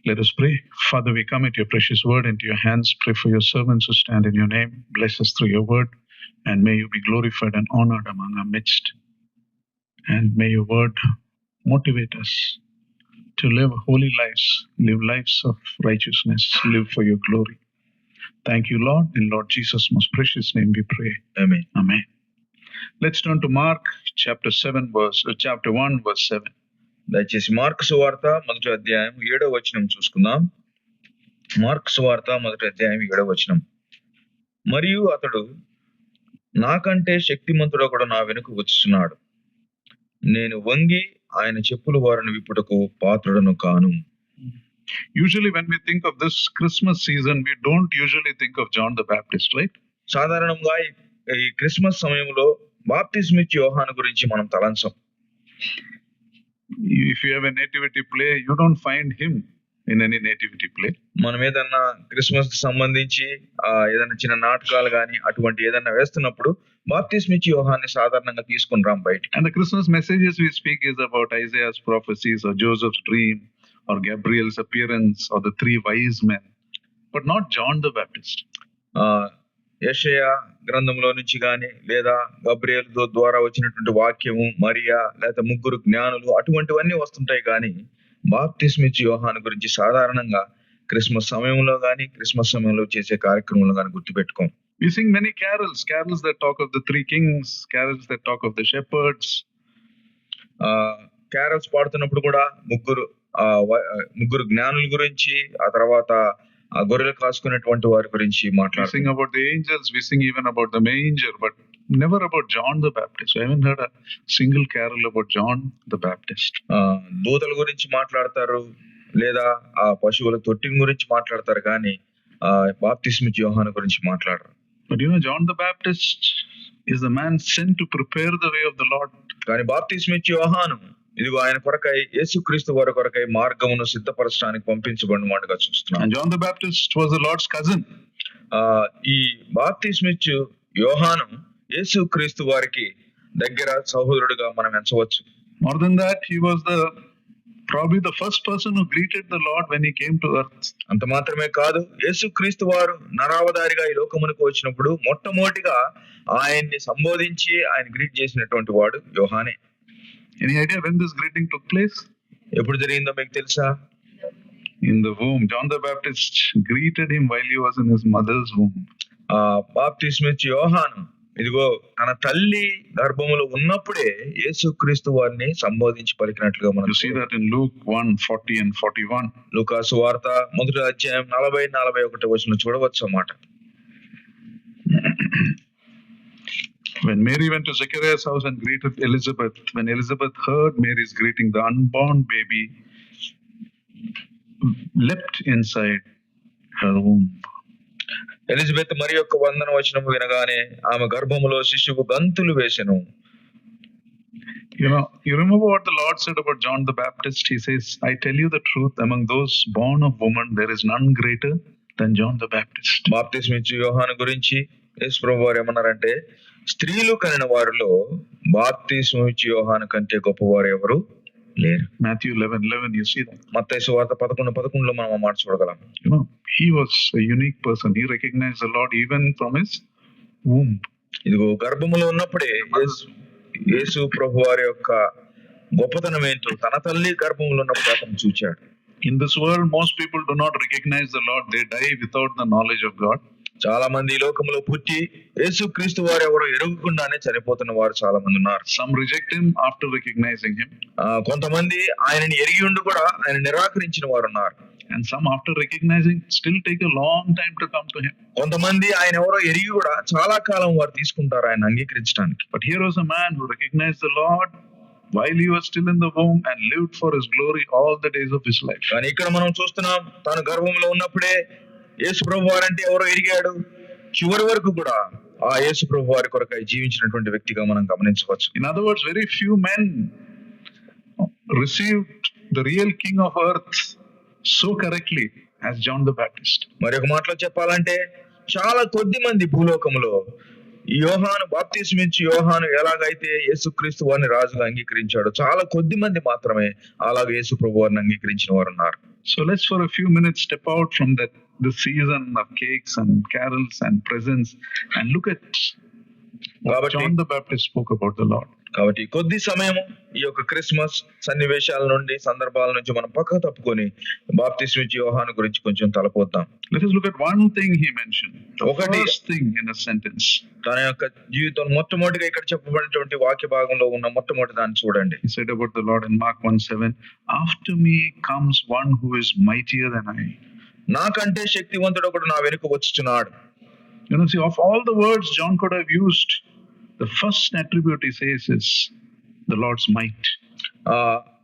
Let us pray. Father, we commit your precious word into your hands. Pray for your servants who stand in your name. Bless us through your word, and may you be glorified and honored among our midst. And may your word motivate us to live holy lives, live lives of righteousness, live for your glory. Thank you, Lord. In Lord Jesus' most precious name we pray. Amen. Amen. Let's turn to Mark chapter 1 verse 7. దయచేసి mark సువార్త మొదటి అధ్యాయం 7వ వచనం చూసుకుందాం. Mark సువార్త మొదటి అధ్యాయం 7వ వచనం. మరియు అతడు, నాకంటే శక్తిమంతుడు ఒకడు నా వెనుక వచ్చుచున్నాడు, నేను వంగి ఆయన చెప్పుల వారిని విప్పుటకు పాత్రుడను కాను. Usually when we think of this Christmas season, we don't usually think of John the Baptist, right? సాధారణంగా ఈ క్రిస్మస్ సమయంలో బాప్తిస్మిచ్చి యోహాను గురించి మనం తలంచం. If you have a nativity play, you don't find him in any nativity play. మనం ఏదన్నా Christmas కి సంబంధించి ఏదైనా చిన్న నాటకాలు గాని అటువంటి ఏదైనా వేస్తున్నప్పుడు బాప్తిస్మిచ్చి యోహాన్ని సాధారణంగా తీసుకుని రాం బయట. And the Christmas messages we speak is about Isaiah's prophecies or Joseph's dream or Gabriel's appearance or the three wise men, but not John the Baptist. యెషయా గ్రంథంలో నుంచి గాని లేదా గబ్రియల్ ద్వారా వచ్చినటువంటి వాక్యము, మరియా లేదా ముగ్గురు జ్ఞానులు అటువంటివన్నీ వస్తుంటాయి. కానీ బాప్తిస్మిచ్చి యోహాను గురించి సాధారణంగా క్రిస్మస్ సమయంలో గాని క్రిస్మస్ సమయంలో చేసే కార్యక్రమంలో గాని గుర్తుపెట్టుకోం. We sing many carols that talk of the three kings, carols that talk of the shepherds. Carols పాడుతున్నప్పుడు కూడా ముగ్గురు జ్ఞానుల గురించి, ఆ తర్వాత గొర్రెలు కాసుకునేటువంటి వారి గురించి మాట్లాడుతాం. We sing about the angels, we sing even about the manger, but never about John the Baptist. I haven't heard a single carol about John the Baptist. దూతల గురించి మాట్లాడతారు, లేదా ఆ పశువుల తొట్టిని గురించి మాట్లాడతారు, కానీ బాప్తిస్మిచ్చి యోహాను గురించి మాట్లాడరు. But John the Baptist is the man sent to prepare the way of the Lord. కానీ బాప్తిస్మిచ్చి యోహాను ఇదిగో ఆయన కొరకై, యేసుక్రీస్తు వారి కొరకై మార్గమును సిద్ధపరచడానికి పంపించబడిన వాడుగా చూస్తున్నాం. And John the Baptist was the Lord's cousin. ఈ బాప్తిస్మిచ్చి యోహాను యేసుక్రీస్తు వారికి దగ్గర సహోదరుడుగా మనం ఎంచవచ్చు. More than that, he was probably the first person who greeted the Lord when he came to earth. అంత మాత్రమే కాదు, యేసుక్రీస్తు వారు నరావతారిగా ఈ లోకమునకు వచ్చినప్పుడు మొట్టమొదటిగా ఆయన్ని సంబోధించి ఆయన గ్రీట్ చేసినటువంటి వాడు యోహానే. Any idea when this greeting took place? ఎప్పుడు జరిగిందో మీకు తెలుసా? In the womb. John the Baptist greeted him while he was in his mother's womb. బాప్తిస్మిచ్చి యోహాను ఇదిగో తన తల్లి గర్భములో ఉన్నప్పుడే యేసుక్రీస్తు వారిని సంబోధించి పలికినట్లుగా మనం see that in Luke 1:40 and 41. లూకా సువార్త మొదటి అధ్యాయం 40-41 వచనం చూడవచ్చు అన్నమాట. When Mary went to Zechariah's house and greeted Elizabeth, when Elizabeth heard Mary's greeting, the unborn baby leapt inside her womb. Elizabeth మరి యొక్క వందన వచనము వినగానే ఆమె గర్భములో శిశువు గంతులు వేసెను. You remember what the Lord said about John the Baptist? He says, I tell you the truth, among those born of woman, there is none greater than John the Baptist. బాప్తిస్మిచ్చి యోహాను గురించి యేసు ప్రభువు వారు ఏమన్నారంటే, స్త్రీలు కనిన వారిలో బాప్తిస్మిచ్చి యోహాను కంటే గొప్పవారు ఎవరు లేరు. Matthew 11:11, you see that. మత్తయి సువార్త 11:11 మనం ఆ మాట చూడగలం. He was a unique person. He recognized the Lord even from his womb. ఇదిగో గర్భములో ఉన్నప్పుడే యేసు ప్రభు వారి యొక్క గొప్పతనం ఏంటో తన తల్లి గర్భములో ఉన్నప్పుడు అతను చూచాడు. In this world, most people do not recognize the Lord. They die without the knowledge of God. చాలా మంది ఈ లోకంలో పుట్టి యేసుక్రీస్తు వారు ఎవరో ఎరుగుకుండానే చనిపోతున్న వారు చాలా మంది ఉన్నారు. Some reject him after recognizing him. కొంతమంది ఆయనని ఎరిగి ఉండి కూడా ఆయన నిరాకరించిన వారు ఉన్నారు. And some after recognizing still take a long time to come to him. కొంతమంది ఆయన ఎవరో ఎరిగి కూడా చాలా కాలం వారు తీసుకుంటారు ఆయన అంగీకరించడానికి. But here was a man who recognized the Lord while he was still in the womb and lived for his glory all the days of his life. కానీ ఇక్కడ మనం చూస్తున్నాం, తన గర్భంలో ఉన్నప్పుడే యేసు ప్రభు వారంటే ఎవరో ఎరిగాడు, చివరి వరకు కూడా ఆ యేసు ప్రభు వారి కొరకై జీవించినటువంటి వ్యక్తిగా మనం గమనించవచ్చు. In other words, very few men received the real king of earth so correctly as John the Baptist. మరి ఒక మాటలో చెప్పాలంటే చాలా కొద్ది మంది భూలోకములో యోహాను బాప్తిస్మిచ్చి యోహాను ఎలాగైతే యేసుక్రీస్తు వారిని రాజుగా అంగీకరించాడో చాలా కొద్ది మంది మాత్రమే అలాగే యేసు ప్రభు వారిని అంగీకరించిన వారు ఉన్నారు. So let's for a few minutes step out from the season of cakes and carols and presents and look at what John the Baptist spoke about the Lord. కాబట్టి కొద్ది సమయం ఈ యొక్క క్రిస్మస్ సన్నివేశాల నుండి సందర్భాల నుంచి మనం పక్కకు తప్పుకొని బాప్తిస్మిచ్చి యోహాను గురించి కొంచెం తలపోద్దాం. Let us look at one thing he mentioned. The first thing in a sentence. తన యొక్క జీవితం మొట్టమొదటిగా ఇక్కడ చెప్పబడినటువంటి వాక్య భాగంలో ఉన్న మొట్టమొదటి దాన్ని చూడండి. He said about the Lord in Mark 1:7, "After me comes one who is mightier than I." నాకంటే శక్తివంతుడు ఒకడు నా వెనుక వచ్చుచున్నాడు. You know, see, of all the words John could have used, the first attribute he says is the Lord's might.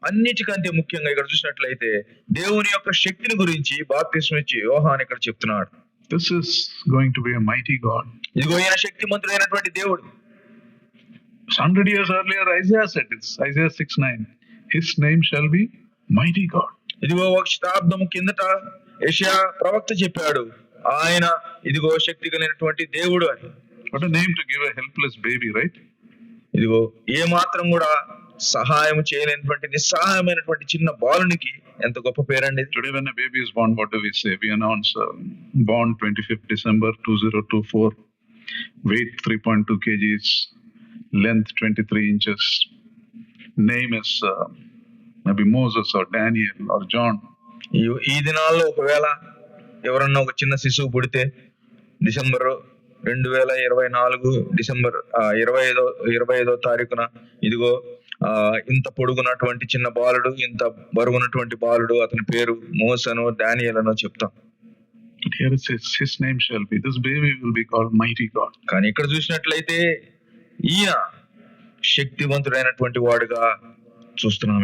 అన్నిటికంటే ముఖ్యంగా ఇక్కడ చూసినట్లయితే దేవుని యొక్క శక్తిని గురించి బాప్తిస్మిచ్చి యోహాను ఇక్కడ చెప్తున్నాడు. This is going to be a mighty God. ఇదిగో ఈయన శక్తిమంతుడైనటువంటి దేవుడు. 100 years earlier Isaiah said this, Isaiah 6:9, "His name shall be mighty God." ఇదిగో ఒక శతాబ్దం కిందట యెషయా ప్రవక్త చెప్పాడు, ఆయన ఇదిగో శక్తి కలిగినటువంటి దేవుడు అని. What a name to give a helpless baby, right? ఇదిగో ఏ మాత్రం కూడా సహాయం చేయలేనటువంటి నిస్సహాయమైనటువంటి చిన్న బాలునికి ఎంత గొప్ప పేరండి. Today when a baby is born, what do we say? We announce born 25th December 2024, weight 3.2 kgs, length 23 inches, name is maybe Moses or Daniel or John. ఈ దినాల్లో ఒకవేళ ఎవరన్నా ఒక చిన్న శిశువు పుడితే డిసెంబర్ 2024 డిసెంబర్ 25వ తారీఖున ఇదిగో ఇంత పొడుగున్నటువంటి చిన్న బాలుడు, ఇంత బరువున్నటువంటి బాలుడు, అతని పేరు మోసను డానియల్ అనో చెప్తాం. Here it says, "His name shall be." This baby will be called mighty God. కానీ ఇక్కడ చూసినట్లయితే ఈయన శక్తివంతుడైనటువంటి వాడుగా చూస్తున్నాం.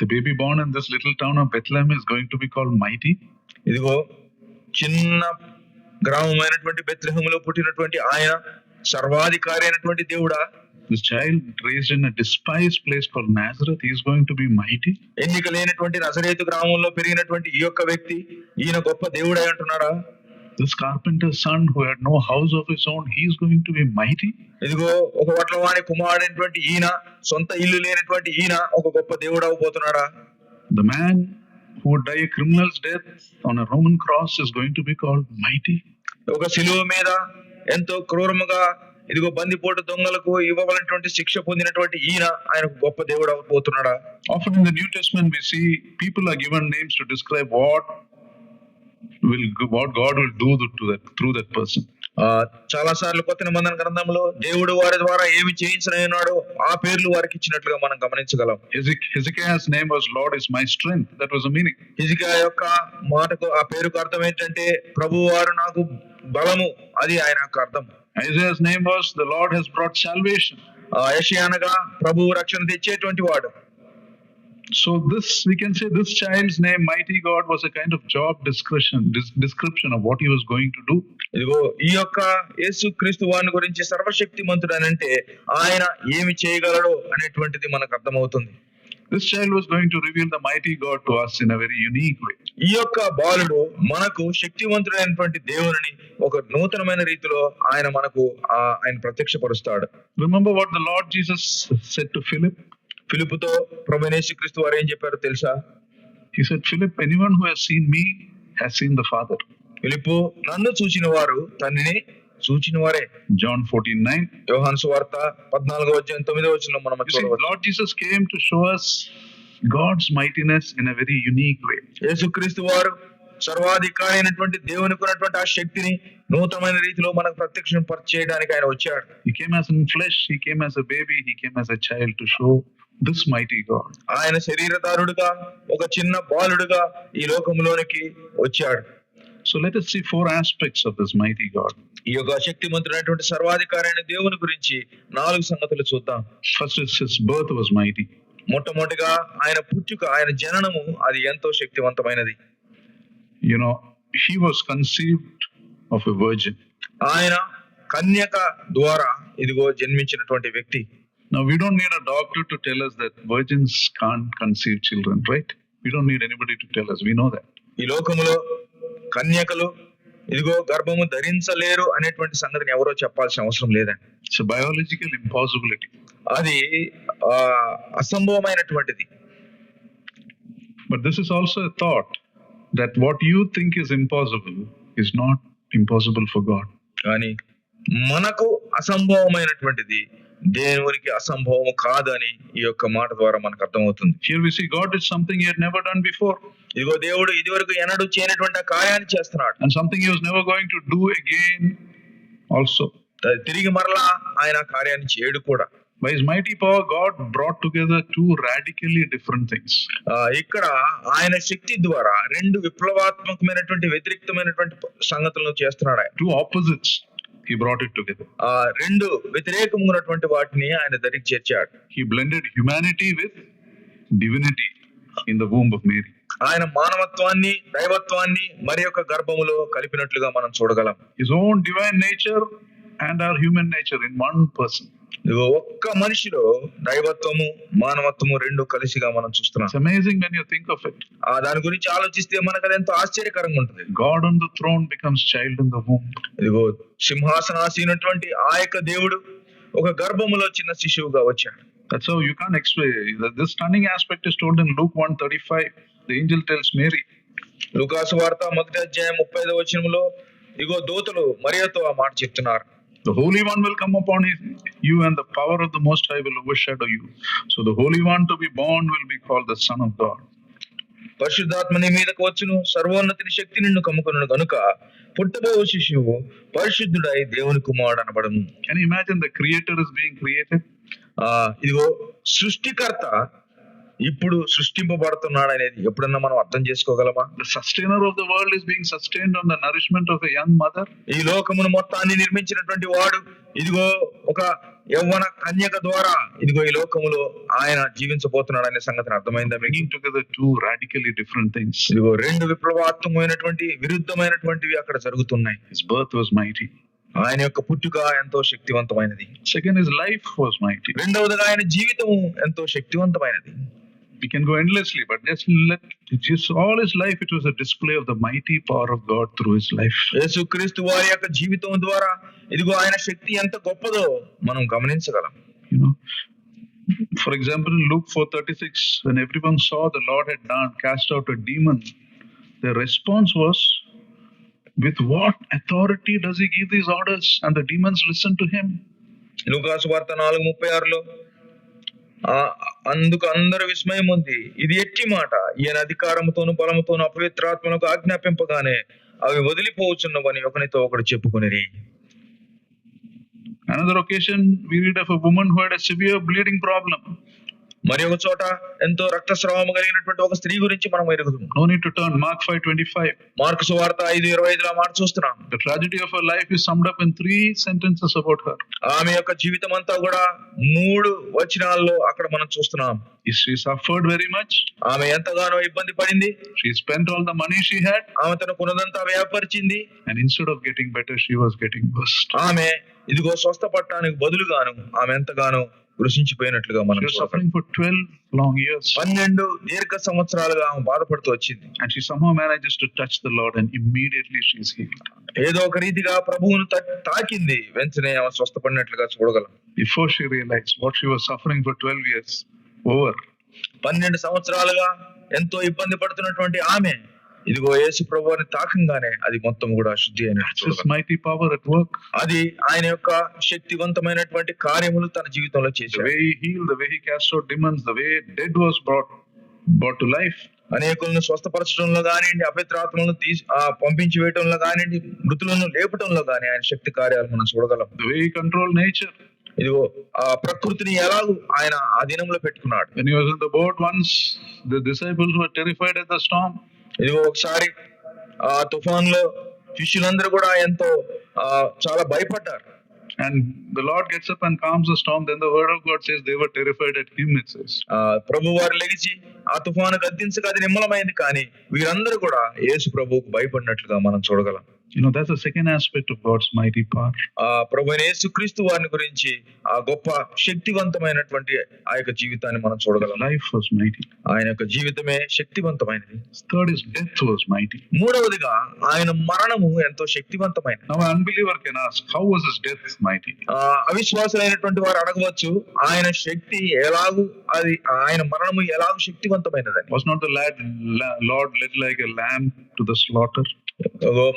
The baby born in this little town of Bethlehem is going to be called mighty. ఇదిగో చిన్న గ్రామమైనటువంటి బెత్లెహేములో పుట్టినటువంటి ఆయన సర్వాధికారి అయినటువంటి దేవుడా. This child raised in a despised place called Nazareth, he is going to be mighty. ఎన్నిక లేనటువంటి నజరేతు గ్రామంలో పెరిగినటువంటి ఈ యొక్క వ్యక్తి ఈయన గొప్ప దేవుడై అంటున్నారా? This carpenter's son who had no house of his own, he is going to be mighty. ఇదిగో ఒక వడ్లవాణి కుమారుడైనటువంటి ఈయన, సొంత ఇల్లు లేనటువంటి ఈయన ఒక గొప్ప దేవుడు అవబోతున్నాడా? The man who would die a criminal's death on a Roman cross is going to be called mighty. ఒక శిలువ మీద ఎంతో క్రూరముగా ఇదిగో బందిపోటు దొంగలకు ఇవ్వవలసినటువంటి శిక్ష పొందినటువంటి ఈయన ఆయన గొప్ప దేవుడు అవబోతున్నాడా? Often in the New Testament we see people are given names to describe what God will do through that person. చాలా సార్లు కొత్త నిబంధన గ్రంథంలో దేవుడు వారి ద్వారా ఏమి చేయించనున్నాడో ఆ పేర్లు వారికి ఇచ్చినట్లుగా మనం గమనించగలం. Hezekiah's name was Lord is my strength. That was the meaning. హిజ్కియా యొక్క మాటకు ఆ పేరుకు అర్థం ఏంటంటే ప్రభువారు నాకు బలము, అది ఆయన యొక్క అర్థం. Isaiah's name was the Lord has brought salvation. యెషయా అనగా ప్రభువు రక్షణ తెచ్చేటువంటి వాడు. So we can say this child's name, Mighty God, was a kind of job description of what he was going to do. ఇదిగో ఈ యొక్క యేసుక్రీస్తు వారిని గురించి సర్వశక్తిమంతుడు అని అంటే ఆయన ఏమి చేయగలడో అనేటువంటిది మనకు అర్థమవుతుంది. This child was going to reveal the mighty God to us in a very unique way. ఈ యొక్క బాలుడు మనకు శక్తివంతుడైనటువంటి దేవుని ఒక నూతనమైన రీతిలో ఆయన ప్రత్యక్షపరుస్తాడు. Remember what the Lord Jesus said to Philip? ఫిలిప్పుతో ప్రభువైన యేసుక్రీస్తు వారు ఏం చెప్పారో తెలుసా? He said, "Philip, anyone who has seen me has seen the Father." ఫిలిప్పు, నన్ను చూచిన వారు తండ్రిని చూచిన వారే. John 14:9. యోహాను సువార్త 14:9 మనం చూడవచ్చు. Lord Jesus came to show us God's mightiness in a very unique way. యేసుక్రీస్తు వారు సర్వాధికారి అయినటువంటి దేవునికి ఉన్నటువంటి ఆ శక్తిని నూతనమైన రీతిలో మనకు ప్రత్యక్షం చేయడానికి ఆయన వచ్చాడు. He came as in flesh, he came as a baby, he came as a child to show this mighty God. ఆయన శరీరధారుడుగా ఒక చిన్న బాలుడుగా ఈ లోకంలోనికి వచ్చాడు. So let us see 4 aspects of this mighty God. ఈ యొక్క శక్తిమంతుడైనటువంటి సర్వాధికారైన దేవుని గురించి 4 సంగతులు చూద్దాం. First is his birth was mighty. మొట్టమొదటిగా ఆయన పుట్టుక, ఆయన జననము అది ఎంతో శక్తివంతమైనది. You know, he was conceived of a virgin. ఆయన కన్యక ద్వారా ఇదిగో జన్మించినటువంటి వ్యక్తి. Now we don't need a doctor to tell us that virgins can't conceive children, right? We don't need anybody to tell us. We know that. ఈ లోకములో కన్యకలు ఇదిగో గర్భము ధరించలేరు అనేటువంటి సంగతిని ఎవరో చెప్పాల్సిన అవసరం లేదండి. It's a biological impossibility. అది అసంభవమైనటువంటిది. But this is also a thought that what you think is impossible is not impossible for God. కానీ మనకు అసంభవమైనటువంటిది దేవునికి అసంభవం కాదని ఈ యొక్క మాట ద్వారా మనకు అర్థమవుతుంది. Here we see God did something he had never done before. ఇదిగో దేవుడు ఇదివరకు ఎన్నడూ చేయనటువంటి కార్యాన్ని చేస్తున్నాడు. And something he was never going to do again also. తిరిగి మరలా ఆయన కార్యాన్ని చేయడు కూడా. By his mighty power, God brought together two radically different things. ఇక్కడ ఆయన శక్తి ద్వారా రెండు విప్లవాత్మకమైనటువంటి వ్యతిరేకమైనటువంటి సంగతులను చేస్తున్నాడు. Two opposites he brought it together. రెండు వ్యతిరేకమైనటువంటి వాటిని ఆయన దరికి చేర్చాడు. He blended humanity with divinity in the womb of Mary. ఆయన మానవత్వాన్ని దైవత్వాన్ని మరి యొక్క గర్భములో కలిపినట్లుగా మనం చూడగలం. His own divine nature and our human nature in one person. ఒక్క మనిషిలో దైవత్వము మానవత్వము రెండు కలిసిగా మనం చూస్తున్నాం. It's amazing when you think of it. దాని గురించి ఆలోచిస్తే మనకు అది ఎంతో ఆశ్చర్యకరంగా ఉంటుంది. God on the throne becomes child in the womb. ఇదిగో సింహాసనాసీనటువంటి ఆ యొక్క దేవుడు ఒక గర్భములో చిన్న శిశువుగా వచ్చాడు. That's how you can't explain. This stunning aspect is told in Luke 1:35. The angel tells Mary. లూకాసు వార్త 1:35 ఇగో దూతలు మరియతో ఆ మాట చెప్తున్నారు. The Holy One will come upon you and the power of the Most High will overshadow you. So the Holy One to be born will be called the Son of God. పరిశుద్ధాత్మ నీ మీదకు వచ్చును, సర్వోన్నతిని శక్తి నిన్ను కమ్ముకొనును గనుక పుట్టబోవు శిశువు పరిశుద్ధుడై దేవుని కుమారుడు అనబడును. Can you imagine the creator is being created? ఇదిగో సృష్టికర్త ఇప్పుడు సృష్టింపబడుతున్నాడు అనేది ఎప్పుడన్నా మనం అర్థం చేసుకోగలమా? The sustainer of the world is being sustained on the nourishment of a young mother. ఈ లోకమును మొత్తాన్ని నిర్మించినటువంటి వాడు ఇదిగో ఒక యవ్వన కన్యక ద్వారా ఇదిగో ఈ లోకములో ఆయన జీవించబోతున్నాడు అనే సంగతిని అర్థమైందా? Bringing together two radically different things. ఇదిగో రెండు విప్లవాత్మకమైనటువంటి విరుద్ధమైనటువంటివి అక్కడ జరుగుతున్నాయి. His birth was mighty. ఆయన యొక్క పుట్టుక ఎంతో శక్తివంతమైనది. Second, his life was mighty. రెండవదిగా ఆయన జీవితము ఎంతో శక్తివంతమైనది. We can go endlessly, but just all his life, it was a display of the mighty power of God through his life. యేసుక్రీస్తు వారి యొక్క జీవితం ద్వారా ఇదిగో ఆయన శక్తి ఎంత గొప్పదో మనం గమనించగలం. You know, for example, in Luke 4:36, when everyone saw the Lord had done, cast out a demon, their response was, with what authority does he give these orders? And the demons listen to him. లూకాసు వార్త 4:36 అందుకు అందరూ విస్మయం ఉంది. ఇది ఎట్టి మాట, ఈయన అధికారముతోను బలముతోను అపవిత్రాత్మలకు ఆజ్ఞాపింపగానే అవి వదిలిపోవచ్చున్నవని ఒకనితో ఒకడు చెప్పుకొనిరి. Another occasion, we read of a woman who had a severe bleeding problem. మరి ఒక చోట ఎంతో రక్తస్రావము కలిగినటువంటి ఒక స్త్రీ గురించి మనం ఎరుగుదాం. No need to turn. Mark 5:25. Mark సువార్త 5:25 మాట చూస్తున్నాం. The tragedy of her life is summed up in 3 sentences about her. ఆమె యొక్క జీవితం అంతా కూడా 3 వచనాల్లో అక్కడ మనం చూస్తున్నాం. She suffered very much. ఆమె ఎంతగానో ఇబ్బంది పడింది. She spent all the money she had. ఆమె తనకున్నదంతా వ్యయపరిచింది. And instead of getting better, she was getting worse. ఆమె ఇదిగో స్వస్థపడటానికి బదులుగాను ఆమె ఎంతగానో కృషించిపోయినట్లుగా మనం చూస్తాం. 12 దీర్ఘ సంవత్సరాలుగా ఆమె బాధపడుతూ వచ్చింది. And she somehow manages to touch the Lord and immediately she is healed. ఏదో ఒక రీతిగా ప్రభువును తాకింది, వెంటనే ఆమె స్వస్థపడినట్లుగా చూడగలం. Before she realized what she was suffering for 12 years over. 12 సంవత్సరాలుగా ఎంతో ఇబ్బంది పడుతున్నటువంటి ఆమె ఇదిగో యేసు ప్రభువుని తాకంగానే అది మొత్తం కూడా శుద్ధి అయినట్టు. Mighty power at work. అది ఆయన యొక్క శక్తివంతమైనటువంటి కార్యములు తన జీవితంలో చేశాడు. The way he healed, the way he cast out demons, the way dead was brought to life. అనేకులను స్వస్థపరచడంలో కానివ్వండి, అపవిత్రాత్మలను పంపించి వేయటంలో కానివ్వండి, మృతులను లేపటంలో కానీ ఆయన శక్తి కార్యాలు మనం చూడగలం. The way he controlled nature. ఇదిగో ఆ ప్రకృతిని ఎలాగూ ఆయన ఆధీనంలో పెట్టుకున్నాడు. When he was in the boat once, the disciples were terrified at the storm. ఇదిగో ఒకసారి ఆ తుఫాన్లో శిష్యులందరూ కూడా ఎంతో చాలా భయపడ్డారు. And the Lord gets up and calms the storm. Then the word of God says they were terrified at him, it says. ప్రభు వారు లేచి ఆ తుఫాను గద్దించగా అది నిమ్మలమైంది, కానీ వీరందరూ కూడా యేసు ప్రభువుకు భయపడినట్లుగా మనం చూడగలం. That's the second aspect of God's mighty power. ప్రభువైన యేసుక్రీస్తు వారిని గురించి ఆ గొప్ప శక్తివంతమైనటువంటి ఆ యొక్క జీవితాన్ని మనం His చూడగలం. life was mighty. ఆయన యొక్క జీవితమే శక్తివంతమైనది. Third is death was mighty. మూడవదిగా ఆయన మరణము ఎంతో శక్తివంతమైనది. Now an unbeliever can ask, how was his death mighty? అవిశ్వాసులైనటువంటి వారు అడగవచ్చు, ఆయన శక్తి ఎలాగూ అది ఆయన మరణము ఎలాగూ శక్తివంతమైనదని. Was not the Lord led like a lamb to the slaughter?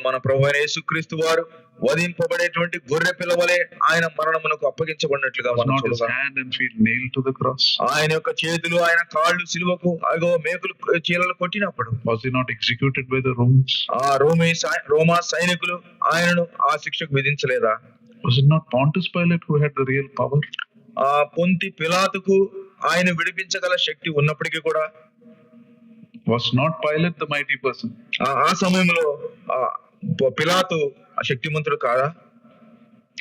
మన ప్రభువైన యేసుక్రీస్తు వారు వధింపబడేటువంటి గొర్రె పిల్లవలే ఆయన మరణమునకు అప్పగించబడినట్లుగా Was మనం not his చూడగలం. hand and feet nailed to the cross? ఆయన యొక్క చేతులు ఆయన కాళ్ళు సిలువకు అగో మేకులు చీలలు కొట్టినప్పుడు Was he not executed by the Romans? ఆ రోమా సైనికులు ఆయనను ఆ శిక్షకు విధించలేదా? Was it not Pontius Pilate who had the real power? ఆ పొంతి పిలాతుకు ఆయన విడిపించగల శక్తి ఉన్నప్పటికీ కూడా Was not Pilate the mighty person? ఆ సమయంలో పిలాతు శక్తిమంతుడు కాదా?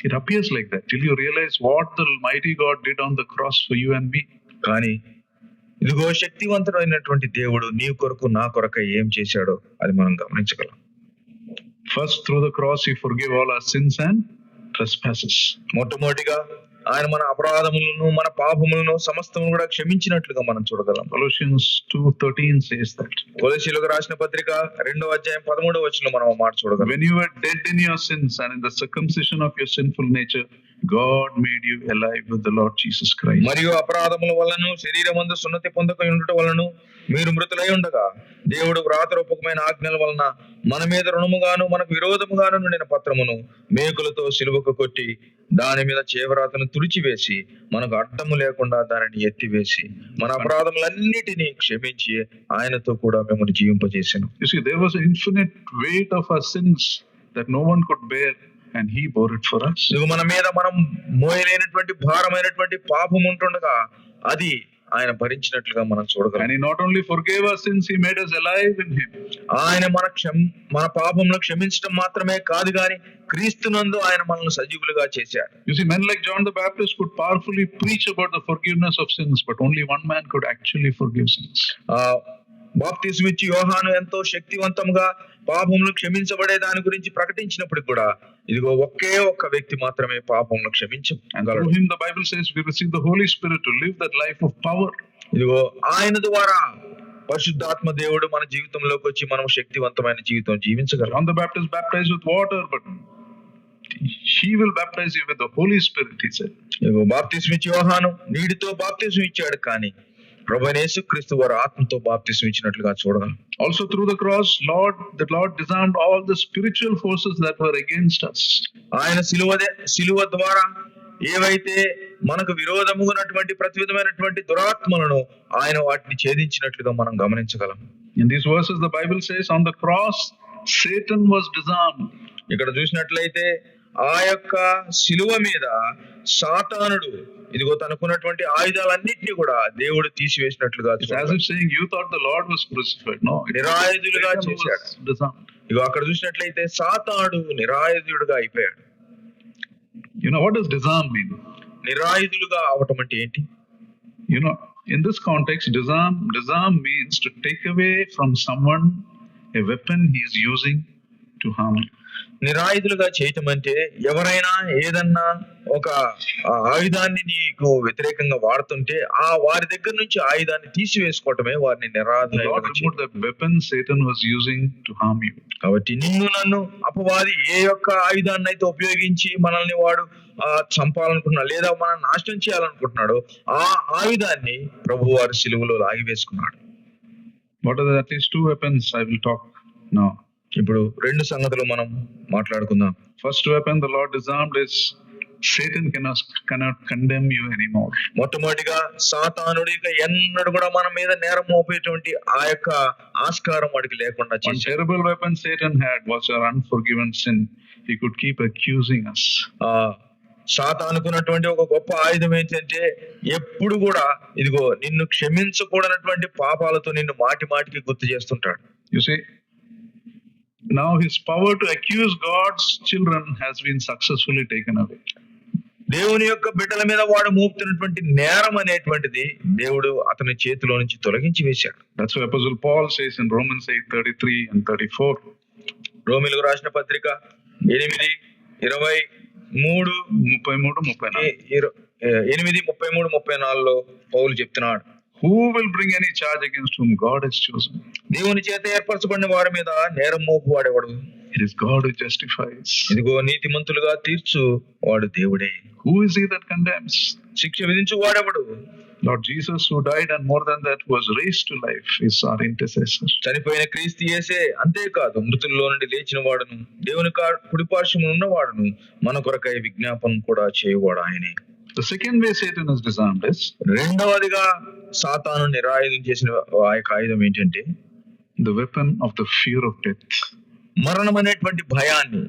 It appears like that till you realize what the mighty God did on the cross for you and me. కానీ ఇదిగో శక్తివంతుడైనటువంటి దేవుడు నీ కొరకు నా కొరకై ఏం చేశాడో అది మనం గమనించగలం. First, through the cross, he forgave all our sins and trespasses. మొట్టమొదటిగా ఆయన మన అపరాధములను మన పాపములను సమస్తము కూడా క్షమించినట్లుగా మనం చూడగలం. Colossians 2:13 says that. కొలొస్సీయులకు రాసిన పత్రిక 2వ అధ్యాయం 13వ వచనంలో మనం మాట చూడగలం. When you were dead in your sins and in the circumcision of your sinful nature, God made you alive with the Lord Jesus Christ. మరియు అపరాధముల వలన శరీరమందు సున్నతి పొందక ఉండటం వలన మీరు మృతులై ఉండగా దేవుడు వ్రాతరూపకమైన ఆజ్ఞల వలన మన మీద రుణముగాను మనకు విరోధముగాను నుండిన పత్రమును మేకులతో సిలువకు కొట్టి దాని మీద చేవరాతను తుడిచివేసి మనకు అడ్డము లేకుండా దానిని ఎత్తివేసి మన అపరాధములన్నిటినీ క్షమించి ఆయనతో కూడా మిమ్మల్ని జీవింపజేసెను. You see, there was an infinite weight of our sins that no one could bear, and he bore it for us. మన మీద మనం మోయలేనటువంటి భారమైనటువంటి పాపం ఉంటుండగా అది ఆయన భరించినట్లుగా మనం చూడగలం. And he not only forgave our sins, he made us alive in him. ఆయన మన పాపములను క్షమించడం మాత్రమే కాదు గాని క్రీస్తునందు ఆయన మనల్ని సజీవులుగా చేశాడు. You see, men like John the Baptist could powerfully preach about the forgiveness of sins, but only one man could actually forgive sins. బాప్తిస్మం ఇచ్చి యోహాను ఎంతో శక్తివంతంగా పాపములను క్షమించబడే దాని గురించి ప్రకటించినప్పుడు కూడా ఇదిగో ఒకే ఒక్క వ్యక్తి మాత్రమే పాపములను క్షమించగలడు. Through him the Bible says we receive the Holy Spirit to live that life of power. ఇదిగో ఆయన ద్వారా పరిశుద్ధాత్మ దేవుడు మన జీవితంలోకి వచ్చి మనం శక్తివంతమైన జీవితం జీవించగలం. John the Baptist baptized with water, but he will baptize you with the Holy Spirit, he said. ఇదిగో బాప్తిస్మం ఇచ్చి యోహాను నీటితో బాప్తిస్మం ఇచ్చాడు, కానీ ప్రభువైన యేసుక్రీస్తు వారు ఆత్మతో బాప్తిస్మం ఇచ్చినట్లుగా చూడగలం. Also through the cross, the Lord disarmed all the spiritual forces that were against us. ఆయన సిలువ ద్వారా ఏవైతే మనకు విరోధమున్నటువంటి ప్రతి విధమైనటువంటి దురాత్మలను ఆయన వాటిని ఛేదించినట్లుగా మనం గమనించగలం. In these verses the Bible says on the cross Satan was disarmed. ఇక్కడ చూసినట్లయితే ఆ యొక్క సిలువ మీద సాతానుడు ఇదిగో తనకున్నటువంటి ఆయుధాలన్నింటినీ కూడా దేవుడు తీసివేసినట్లుగా. As if saying you thought the Lord was crucified. No, నిరాయుధులుగా చేశాడు. ఇదిగో అక్కడ చూసినట్లయితే సాతానుడు నిరాయుధుడుగా అయిపోయాడు. What does disarm mean? నిరాయుధులుగా అవటం అంటే ఏంటి? In this context, disarm means to take away from someone a weapon he is using to harm you. నిరాయుధులుగా చేయటం అంటే ఎవరైనా ఏదన్నా ఒక ఆయుధాన్ని నీకు వ్యతిరేకంగా వాడుతుంటే ఆ వారి దగ్గర నుంచి ఆయుధాన్ని తీసివేసుకోవటమే వారిని కాబట్టి నిన్ను నన్ను అపవాది ఏ యొక్క ఆయుధాన్ని అయితే ఉపయోగించి మనల్ని వాడు చంపాలనుకున్నా లేదా మనం నాశనం చేయాలనుకుంటున్నాడో ఆ ఆయుధాన్ని ప్రభు వారి సిలువలో లాగివేసుకున్నాడు. What are at least two weapons I will talk now. ఇప్పుడు రెండు సంగతులు మనం మాట్లాడుకుందాం. First weapon the Lord disarmed is Satan cannot condemn you anymore. మొట్టమొదటిగా సాతానుడు ఇక ఎన్నడూ కూడా మన మీద నేరం మోపేటువంటి ఆ యొక్క ఆస్కారం వాడికి లేకుండా చేశాడు. One terrible weapon Satan had was our unforgiven sin. He could keep accusing us. సాతానుకున్నటువంటి ఒక గొప్ప ఆయుధం ఏంటంటే ఎప్పుడు కూడా ఇదిగో నిన్ను క్షమించకూడనటువంటి పాపాలతో నిన్ను మాటి మాటికి గుర్తు చేస్తుంటాడు. You see, now his power to accuse God's children has been successfully taken away. దేవుని యొక్క బిడ్డల మీద వాడు మోపుతున్నటువంటి నేరం అనేటువంటిది దేవుడు అతని చేతిలో నుంచి తొలగించి వేశాడు. That's what Apostle Paul says in Romans 8:33 and 34. రోమిలకు రాసిన పత్రిక 8:23, 8:33-34 పౌలు చెప్తున్నాడు, Who will bring any charge against whom God has chosen? దేవుని చేత ఏర్పరచబడిన వారి మీద నేరం మోపు వాడేవాడు. It is God who justifies. ఇదిగో నీతిమంతులుగా తీర్చు వాడు దేవుడే. Who is he that condemns? శిక్ష విధించు వాడెవడు? Lord Jesus, who died and more than that was raised to life, is our intercessor. చనిపోయిన క్రీస్తు యేసే, అంతేకాదు మృతుల్లో నుండి లేచిన వాడును, దేవుని కుడిపార్శ్వమున ఉన్నవాడును, మన కొరకై విజ్ఞాపనం కూడా చేయువాడు ఆయనే. The second way Satan is disarmed is రెండవదిగా సాతాను నిరాయుధం చేసిన ఆ యొక్క ఆయుధం ఏంటంటే the weapon of the fear of death. మరణం అనేటువంటి భయాన్ని,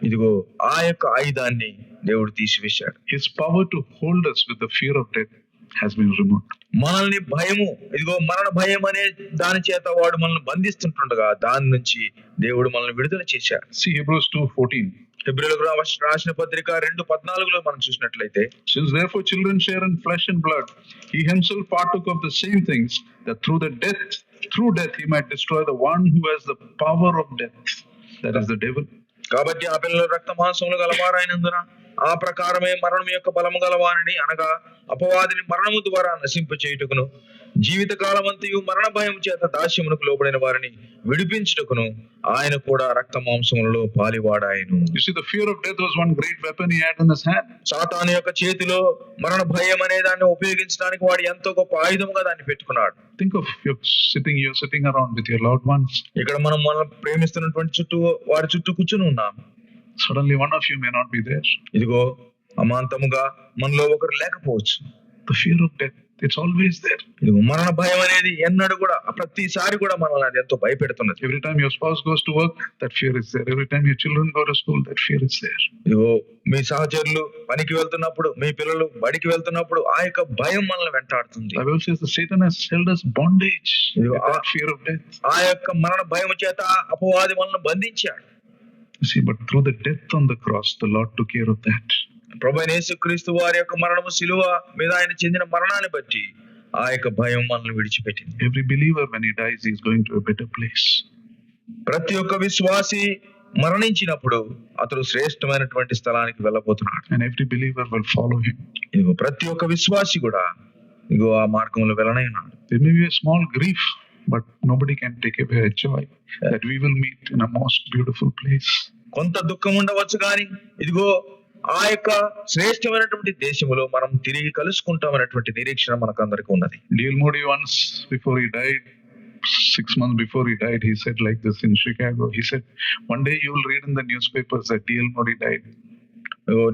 ఇదిగో ఆ యొక్క ఆయుధాన్ని దేవుడు తీసివేశాడు. His power to hold us with the fear of death has been removed. మనల్ని భయము, ఇదిగో మరణ భయం అనే దాని చేత వాడు మనల్ని బంధిస్తుంటుండగా దాని నుంచి దేవుడు మనల్ని విడుదల చేశాడు. See Hebrews 2:14. హెబ్రీయులకు రాసిన పత్రిక 2:14 మనం చూసినట్లయితే, Since therefore children share in flesh and blood, he himself partook of the same things, that through death he might destroy the one who has the power of death, that is the devil. కాబట్టి ఆ పిల్లలు రక్త మాంసములు గలవారైనందున ఆ ప్రకారమే మరణం యొక్క బలము గలవారిని, అనగా అపవాదిని మరణము ద్వారా నశింపచేయుటకును, జీవిత కాలమంతయు మరణ భయం చేత దాస్యమునకు లోబడిన వారిని విడిపించుటకును ఆయన కూడా రక్త మాంసములలో పాలివాడాయను. You see, the fear of death was one great weapon he had in his hand. సాతాను యొక్క చేతిలో మరణ భయం అనే దాన్ని ఉపయోగించడానికి వాడు ఎంతో గొప్ప ఆయుధముగా దాన్ని పెట్టుకున్నాడు. Think of you're sitting around with your loved ones. ఇక్కడ మనం ప్రేమిస్తున్నటువంటి వారి చుట్టూ కూర్చుని ఉన్నాం. Suddenly one of you may not be there. ఇదిగో అమాంతముగా మనలో ఒకరు లేకపోవచ్చు. The fear of death, it's always there. ఇదిగో మరణ భయం అనేది ఎన్నడూ కూడా, ప్రతిసారి కూడా మనల్ని అది ఎంతో భయపెడుతున్నది. Every time your spouse goes to work, that fear is there. Every time your children go to school, that fear is there. ఇదిగో మీ సహచరులు పనికి వెళ్తున్నప్పుడు, మీ పిల్లలు బడికి వెళ్తున్నప్పుడు ఆ యొక్క భయం మనల్ని వెంటాడుతుంది. The Bible says that Satan has held us bondage. That fear of death. ఆ యొక్క మరణ భయం చేత అపవాది మనల్ని బంధించాడు. See, but through the death on the cross, the Lord took care of that. ప్రభువైన యేసుక్రీస్తు వారి యొక్క మరణము, శిలువ మీద ఆయన చెందిన మరణాన్ని బట్టి ఆ యొక్క భయం మనల్ని విడిచిపెట్టింది. Every believer, when he dies, he is going to a better place. ప్రతి ఒక్క విశ్వాసి మరణించినప్పుడు అతడు శ్రేష్టమైనటువంటి స్థలానికి వెళ్ళబోతున్నాడు. And every believer will follow him. ఇదిగో ప్రతి ఒక్క విశ్వాసి కూడా ఇదిగో ఆ మార్గంలో వెళ్ళనైనాడు. There may be a small grief, but nobody can take away a joy that we will meet in a most beautiful place. కొంత దుఃఖం ఉండవచ్చు కానీ ఇదిగో ఆ యొక్క శ్రేష్టమైనటువంటి దేశంలో మనం తిరిగి కలుసుకుంటామనేటువంటి నిరీక్షణ మనకందరికీ ఉన్నది. D.L. Moody once, before he died, 6 months before he died, he said like this in Chicago. He said, one day you will read in the newspapers that D.L. Moody died.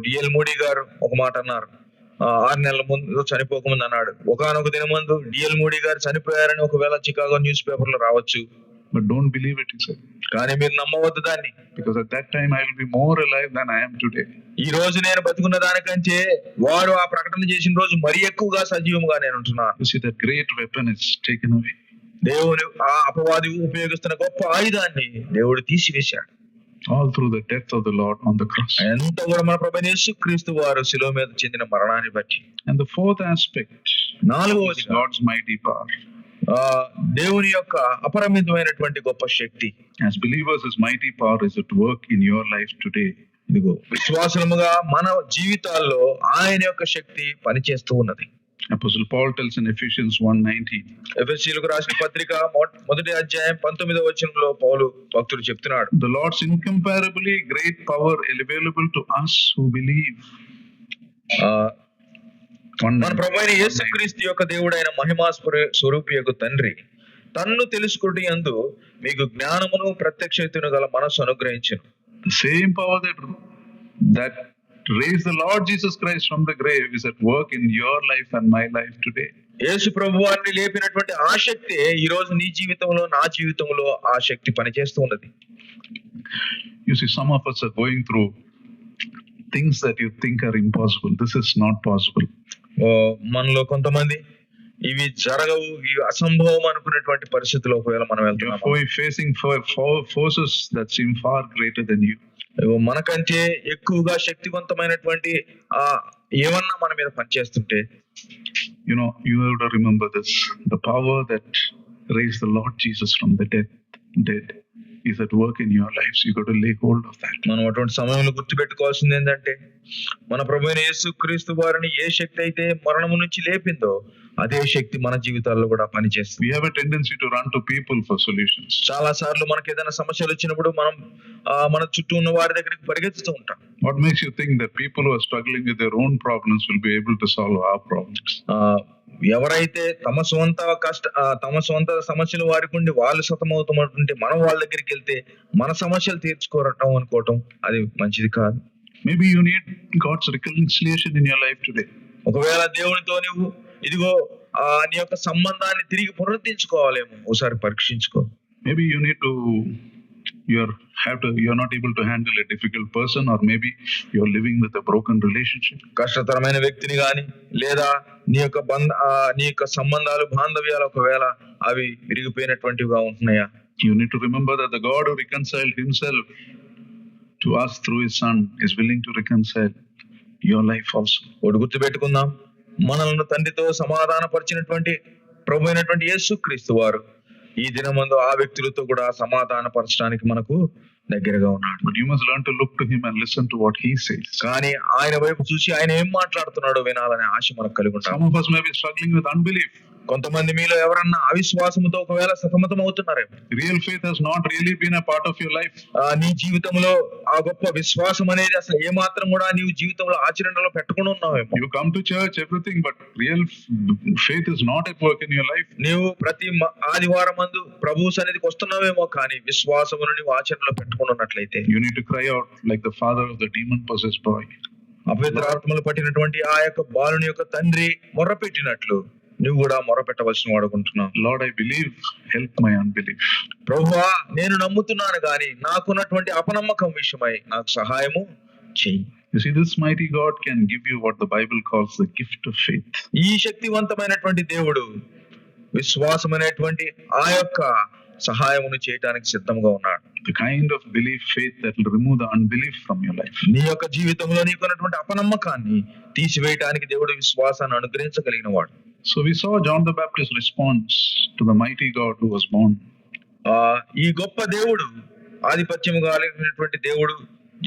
D.L. Moody గారు ఒక మాట అన్నారు, 6 నెలల ముందు చనిపోకముందు అన్నాడు, ఒకానొక దిన ముందు D.L. Moody గారు చనిపోయారని ఒకవేళ చికాగో న్యూస్ పేపర్ లో రావచ్చు, but don't believe it, he said. కానీ మీరు నమ్మవద్దు దాన్ని. Because at that time I will be more alive than I am today. ఈ రోజు నేను బతుకున్న దానికంటే వారు ఆ ప్రకటన చేసిన రోజు మరి ఎక్కువగా సజీవంగా నేను ఉంటున్నాను. You see, that great weapon is taken away. దేవుడు ఆ అపవాది ఉపయోగిస్తున్న గొప్ప ఆయుధాన్ని దేవుడు తీసివేశాడు. All through the death of the Lord on the cross. ఎంత కూడా మన ప్రభువైన యేసుక్రీస్తు వారు శిలువ మీద చెందిన మరణాన్ని బట్టి. And the fourth aspect, నాలుగవది God's mighty power. దేవుని యొక్క అపరిమితమైనటువంటి గొప్ప శక్తి. As believers, His mighty power is at work in your life today. ఇదిగో విశ్వాసముగా మన జీవితాల్లో ఆయన యొక్క శక్తి పనిచేస్తూ ఉన్నది. Apostle Paul tells in Ephesians 1:19. ఎఫెసీయులకు రాసిన పత్రిక 1వ అధ్యాయం 19వ వచనంలో పౌలు భక్తుడు చెప్తున్నాడు, The Lord's incomparably great power available to us who believe. మన ప్రభువైన యేసుక్రీస్తు యొక్క దేవుడైన మహిమా స్వరూపియగు తండ్రి తన్ను తెలుసుకుని యందు మీకు జ్ఞానమును ప్రత్యక్షతను గల మనస్సు అనుగ్రహించును. The same power that raised the Lord Jesus Christ from the grave is at work in your life and my life today. యేసు ప్రభువాన్ని లేపినటువంటి ఆ శక్తి ఈ రోజు నీ జీవితంలో, నా జీవితంలో ఆ శక్తి పనిచేస్తూ ఉన్నది. You see, some of us are going through things that you think are impossible. This is not possible. మనలో కొంతమంది ఇవి జరగవు, ఇవి అసంభవం అనుకునేటువంటి పరిస్థితుల్లో ఒకవేళ మనం వెళ్తున్నాం. You're facing forces that seem far greater than you. మనకంటే ఎక్కువగా శక్తివంతమైనటువంటి ఏమన్నా మన మీద పనిచేస్తుంటే, you have to remember this: the power that raised the Lord Jesus from the dead. is at work in your lives. You got to lay hold of that. మనం అటువంటి సమయంలో గుర్తుపెట్టుకోవాల్సింది ఏంటంటే మన ప్రభువైన యేసుక్రీస్తు వారిని ఏ శక్తి అయితే మరణము నుంచి లేపిందో అదే శక్తి మన జీవితాల్లో కూడా పనిచేస్తుంది. We have a tendency to run to people for solutions. చాలా సార్లు మనకి ఏదైనా సమస్యలు వచ్చినప్పుడు మనం మన చుట్టూ ఉన్న వారి దగ్గరికి పరిగెత్తుతూ ఉంటాం. What makes you think that people who are struggling with their own problems will be able to solve our problems? ఎవరైతే తమ సొంత సమస్యలు వారికి ఉండి వాళ్ళు సతమవుతున్నటువంటి మనం వాళ్ళ దగ్గరికి వెళ్తే మన సమస్యలు తీర్చుకోవటం అనుకోవటం అది మంచిది కాదు. Maybe you need God's reconciliation in your life today. ఒకవేళ దేవునితో నువ్వు ఇదిగో నీ యొక్క సంబంధాన్ని తిరిగి పునరుద్ధరించుకోవాలేమో, ఒకసారి పరీక్షించుకో. Maybe you need to you're not able to handle a difficult person, or maybe you're living with a broken relationship. కష్టతరమైన వ్యక్తిని గాని లేదా నీ యొక్క సంబంధాలు బాంధవ్యాలు ఒకవేళ అవి విరిగిపోయినటువంటివిగా ఉంటున్నాయా? You need to remember that the God who reconciled himself to us through his son is willing to reconcile your life also. ఒకటి గుర్తుపెట్టుకుందాం, మనల్ని తండ్రితో సమాధానపరిచినటువంటి ప్రభు అయినటువంటి యేసుక్రీస్తు వారు ఈ దినమందు ఆ వ్యక్తులతో కూడా సమాధానపరచడానికి మనకు దగ్గరగా ఉన్నాడు. But you must learn to look to him and listen to what he says. కానీ ఆయన వైపు చూసి ఆయన ఏం మాట్లాడుతున్నాడో వినాలనే ఆశ మనకు కలిగి ఉంటాం. Some of us may be struggling with unbelief. కొంతమంది మీలో ఎవరన్నా అవిశ్వాసముతో ఒకవేళ సతమతం అవుతున్నారేమో. Real faith has not really been a part of your life. నీ జీవితంలో ఆ గొప్ప విశ్వాసం అనేది అసలు ఏ మాత్రం కూడా నీవు జీవితంలో ఆచరణలో పెట్టకుండా ఉన్నావేమో. You come to church, everything, but real faith is not at work in your life. నీవు ప్రతి ఆదివారం మందు ప్రభు సన్నిధికి వస్తున్నావేమో, కానీ విశ్వాసమును నీవు ఆచరణలో పెట్టుకుని ఉన్నట్లయితే you need to cry out like the father of the demon possessed boy. అపవిత్ర ఆత్మలు పట్టినటువంటి ఆ యొక్క బాలుని యొక్క తండ్రి మొర్రపెట్టినట్లు నువ్వు కూడా మొరపెట్టవలసిన వాడుకుంటున్నావు. Lord, I believe, help my unbelief. ప్రభువా, నేను నమ్ముతున్నాను గాని నాకున్నటువంటి అపనమ్మకం విషయమై నాకు సహాయము చెయ్యి. You see, this mighty God can give you what the Bible calls the gift of faith. ఈ శక్తివంతమైనటువంటి దేవుడు విశ్వాసం అనేటువంటి ఆ యొక్క సహాయమును చేయడానికి సిద్ధంగా ఉన్నాడు. The kind of belief, faith that will remove the unbelief from your life. నీ యొక్క జీవితంలో నీకున్నటువంటి అపనమ్మకాన్ని తీసివేయడానికి దేవుడు విశ్వాసాన్ని అనుగ్రహించగలిగిన వాడు. So we saw John the Baptist's response to the mighty God who was born. ఈ గొప్ప దేవుడు, ఆధిపత్యము కలిగినటువంటి దేవుడు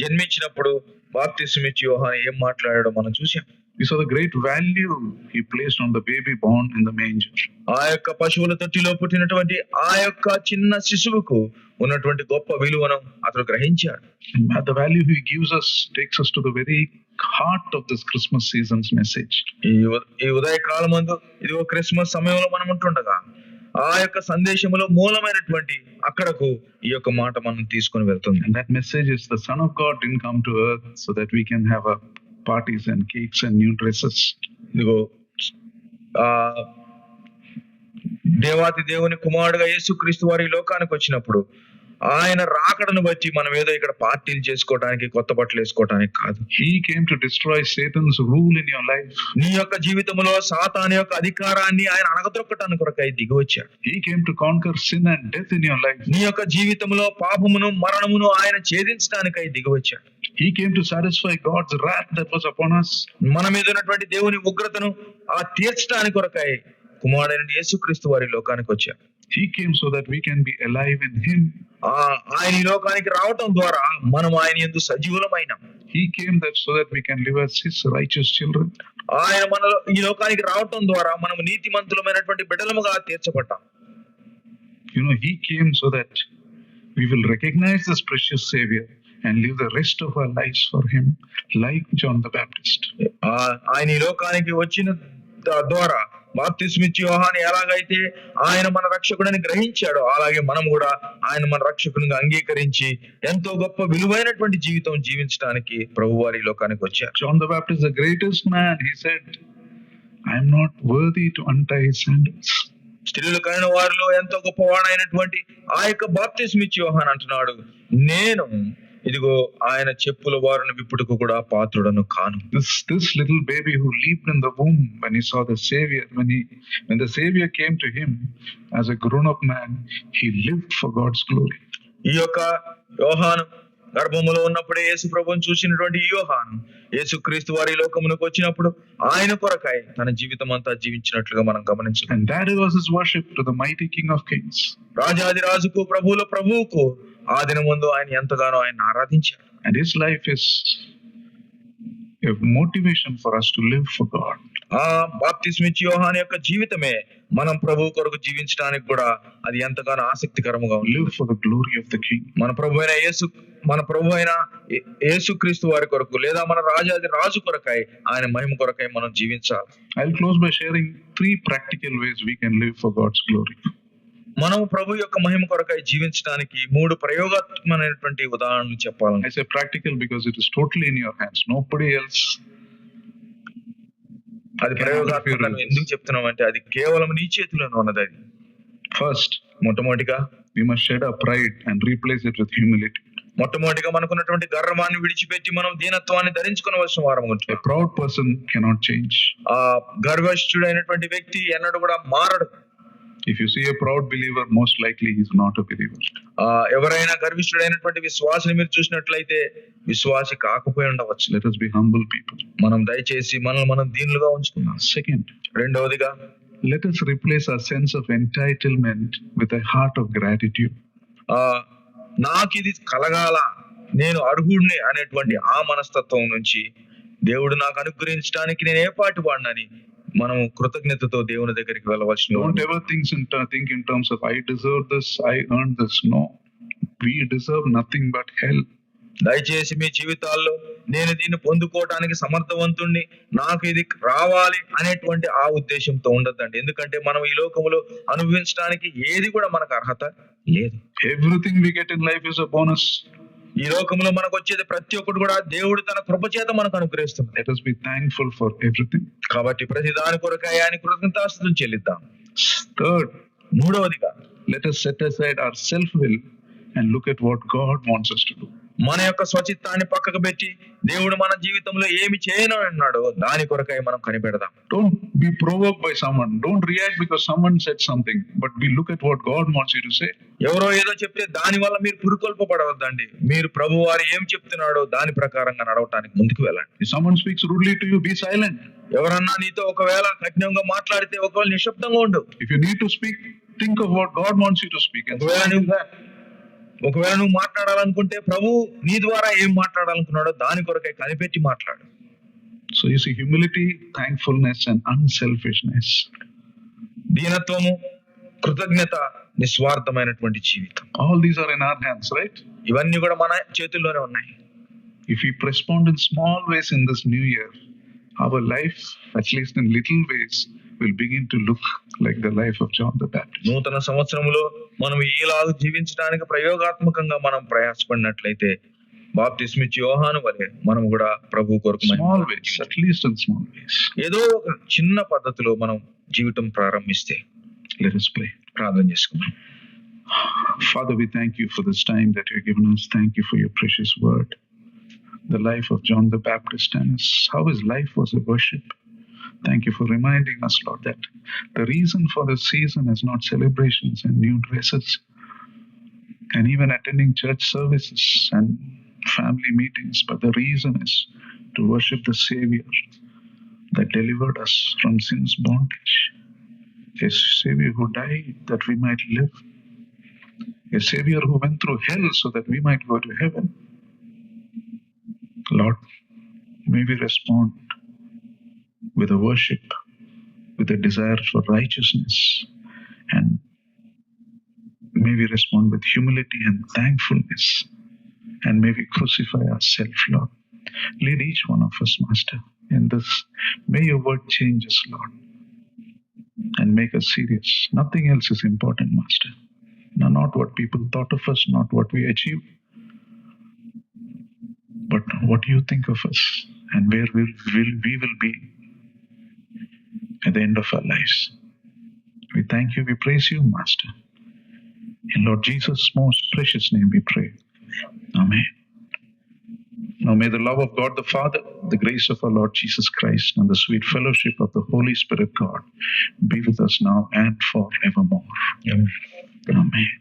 జన్మించినప్పుడు బాప్తిస్మం ఇచ్చి యోహాను ఏం మాట్లాడాడో మనం చూసాం. We saw the great value he placed on the baby born in the manger. ఆ యొక్క పశువుల తొట్టిలో పుట్టినటువంటి ఆ యొక్క చిన్న శిశువుకు ఉన్నటువంటి గొప్ప విలువను అతడు గ్రహించాడు. The value he gives us takes us to the very heart of this Christmas season's message. ఈ ఉదయ కాలమందు ఇదిగో క్రిస్మస్ సమయంలో మనం ఉంటుండగా ఆ యొక్క సందేశములో మూలమైనటువంటి అక్కడకు ఈ యొక్క మాట మనం తీసుకొని వెళ్తుంది. And that message is the Son of God didn't come to earth so that we can have parties and cakes and new dresses. ఇదిగో దేవాతి దేవుని కుమారుడుగా యేసుక్రీస్తు వారి లోకానికి వచ్చినప్పుడు ఆయన రాకడను బట్టి మనం ఏదో ఇక్కడ పార్టీలు చేసుకోవడానికి, కొత్త బట్టలు వేసుకోవడానికి కాదు. He came to destroy Satan's rule in your life. నీ యొక్క జీవితంలో సాతాను యొక్క అధికారాన్ని ఆయన అణగదొక్కటానికి కొరకై దిగి వచ్చాడు. He came to conquer sin and death in your life. నీ యొక్క జీవితంలో పాపమును మరణమును ఆయన ఛేదించడానికై దిగి వచ్చాడు. He came to satisfy God's wrath that was upon us. మన మీద ఉన్నటువంటి దేవుని ఉగ్రతను తీర్చడానికి కొరకై కుమారుడైన యేసుక్రీస్తు వారి లోకానికి వచ్చాడు. He came so that we can be alive in him. ఆయన ఈ లోకానికి రావటం ద్వారా మనం ఆయన యందు సజీవులమైనాం. He came so that we can live as his righteous children. ఆయన మనలో ఈ లోకానికి రావటం ద్వారా మనం నీతిమంతులమైనటువంటి బిడ్డలముగా తీర్చబడ్డాం. You know, he came so that we will recognize this precious Savior and live the rest of our lives for him, like John the Baptist. ఆయన ఈ లోకానికి వచ్చిన ద్వారా బాప్తిస్మం ఇచ్చి యోహాను ఎలాగైతే ఆయన మన రక్షకుడిని గ్రహించాడో అలాగే మనం కూడా ఆయన మన రక్షకునిగా అంగీకరించి ఎంతో గొప్ప విలువైనటువంటి జీవితం జీవించడానికి ప్రభువారి లోకానికి వచ్చారు. John the Baptist, the greatest man, he said, I am not worthy to untie his sandals. స్త్రీలు కలిగిన వారిలో ఎంతో గొప్పవాడైనటువంటి ఆ యొక్క బాప్తిస్మం ఇచ్చి యోహాను అంటున్నాడు, నేను ఇదిగో ఆయన చెప్పుల వారిని విప్పుటకు కూడా పాత్రుడను కాను. This little baby who leaped in the womb when he saw the Savior, when the Savior came to him as a grown-up man, he lived for God's glory. ఈ యొక్క యోహాను గర్భములో ఉన్నప్పుడే యేసు ప్రభువును చూసినటువంటి యోహాను యేసుక్రీస్తు వారి లోకమునకు వచ్చినప్పుడు ఆయన కొరకై తన జీవితం అంతా జీవించినట్లుగా మనం గమనించాం. And that was his worship to the mighty King of Kings. రాజాది రాజుకు ప్రభువుల ప్రభువుకు ఆ దినమందు ఆయన ఎంతగానో ఆయన ఆరాధించాడు. And his life is a motivation for us to live for God. ఆ బాప్తిస్మిచ్చి యోహాను యొక్క జీవితమే మనం ప్రభు కొరకు జీవించడానికి కూడా అది ఎంతగానో ఆసక్తికరముగా ఉంది. Live for the glory of the King. మన ప్రభు అయిన యేసుక్రీస్తు వారి కొరకు లేదా మన రాజు కొరకై ఆయన మహిమ కొరకై మనం జీవించాలి. I'll close by sharing 3 practical ways we can live for God's glory. మనం ప్రభు యొక్క మహిమ కొరకై జీవించడానికి 3 ప్రయోగాత్మకమైనటువంటి ఉదాహరణలు చెప్పాలని. I say practical because it is totally in your hands. Nobody else. అది ప్రయోగాత్మకం ఎందుకు చెప్తున్నామంటే అది కేవలం నీ చేతిలోనే ఉన్నది. అది First, మొట్టమొదటిగా we must shed our pride and replace it with humility. మొట్టమొదటిగా మనకున్నటువంటి గర్వాన్ని విడిచిపెట్టి మనం దీనత్వాన్ని ధరించుకోవలసిన వారం ఉంటుంది. A proud person cannot change. ఆ గర్వష్ఠుడైనటువంటి వ్యక్తి ఎన్నడూ కూడా మారడు. If you see a proud believer, most likely he is not a believer. ఎవరైనా గర్విష్ఠుడైనటువంటి విశ్వాసిని మీరు చూసినట్లయితే విశ్వాసి కాకపోయి ఉండవచ్చు. Let us be humble people. మనం దయచేసి మనల్ని మనం దీనులుగా ఉంచుకుందాం. Second, రెండవదిగా let us replace our sense of entitlement with a heart of gratitude. నాకు ఇది కలగాల, నేను అర్హుడిని అనేటువంటి ఆ మనస్తత్వం నుంచి దేవుడు నాకు అనుగ్రహించడానికి నేను ఏ పాటు వాడినని మనం కృతజ్ఞతతో దేవుని దగ్గరికి వెళ్ళవలసిన. Don't ever think in terms of I deserve this, I earned this. No, we deserve nothing but hell. దయచేసి మీ జీవితాల్లో నేను దీన్ని పొందుకోవడానికి సమర్థవంతుణ్ణి, నాకు ఇది రావాలి అనేటువంటి ఆ ఉద్దేశంతో ఉండద్దండి. ఎందుకంటే మనం ఈ లోకములో అనుభవించడానికి ఏది కూడా మనకు అర్హత లేదు. Everything we get in life is a bonus. ఈ లోకంలో మనకు వచ్చేది ప్రతి ఒక్కటి కూడా దేవుడు తన కృప చేత మనకు అనుగ్రహిస్తున్నాడు. Let us be thankful for everything. కాబట్టి ప్రతి దాని కొరకై ఆయన కృతజ్ఞతాస్తుతులు చెల్లిద్దాం. Third, మూడవదిగా let us set aside our self-will and look at what God wants us to do. మన యొక్క స్వచిత్తాన్ని పక్కకు పెట్టి దేవుడు మన జీవితంలో ఏమి చేయను అన్నాడో దాని కొరకై మనం కనిపెడదాం. Don't be provoked by someone. Don't react because someone said something, but we look at what God wants you to say. ఎవరో ఏదో చెప్తే దాని వల్ల మీరు పురుకొల్పబడవద్దండి. మీరు ప్రభు వారు ఏం చెప్తున్నాడో దాని ప్రకారంగా నడవటానికి ముందుకు వెళ్ళండి. If someone speaks rudely to you, be silent. ఎవరన్నా నీతో ఒకవేళ కఠినంగా మాట్లాడితే ఒకవేళ నిశ్శబ్దంగా ఉండు. If you need to speak, think of what God wants you to speak. ఒకవేళ నువ్వు మాట్లాడాలనుకుంటే ప్రభు నీ ద్వారా ఏం మాట్లాడాలనుకున్నాడో దాని కొరకై కనిపెట్టి మాట్లాడు. So you see, humility, thankfulness and unselfishness. దీనత్వము, కృతజ్ఞత, నిస్వార్థమైనటువంటి జీవితం. All these are in our hands, right? ఇవన్నీ కూడా మన చేతుల్లోనే ఉన్నాయి. If we respond in small ways in this new year, our life, at least in little ways, will begin to look like the life of John the Baptist. నూతన సంవత్సరంలో మనం ఈలాగా జీవించడానికి ప్రయోగాత్మకంగా మనం ప్రయాసపడినట్లయితే బాప్తిస్మిచ్చి యోహాను వలె మనం కూడా ప్రభు కొరకు small ways, at least in small ways. ఏదో ఒక చిన్న పద్ధతిలో మనం జీవితం ప్రారంభిస్తే. Let us pray. ప్రార్థన చేసుకుందాం. Father, we thank you for this time that you have given us. Thank you for your precious word. The life of John the Baptist and how his life was a worship. Thank you for reminding us, Lord, that the reason for this season is not celebrations and new dresses and even attending church services and family meetings, but the reason is to worship the Savior that delivered us from sin's bondage. A Savior who died that we might live. A Savior who went through hell so that we might go to heaven. Lord, may we respond with a worship, with a desire for righteousness, and may we respond with humility and thankfulness, and may we crucify ourselves, Lord. Lead each one of us, Master, in this. May your word change us, Lord, and make us serious. Nothing else is important, Master. No, not what people thought of us, not what we achieved, but what you think of us and where we will be at the end of our lives. We thank you, we praise you, Master. In Lord Jesus' most precious name we pray. Amen. Now may the love of God the Father, the grace of our Lord Jesus Christ, and the sweet fellowship of the Holy Spirit God be with us now and forevermore. Amen. Amen.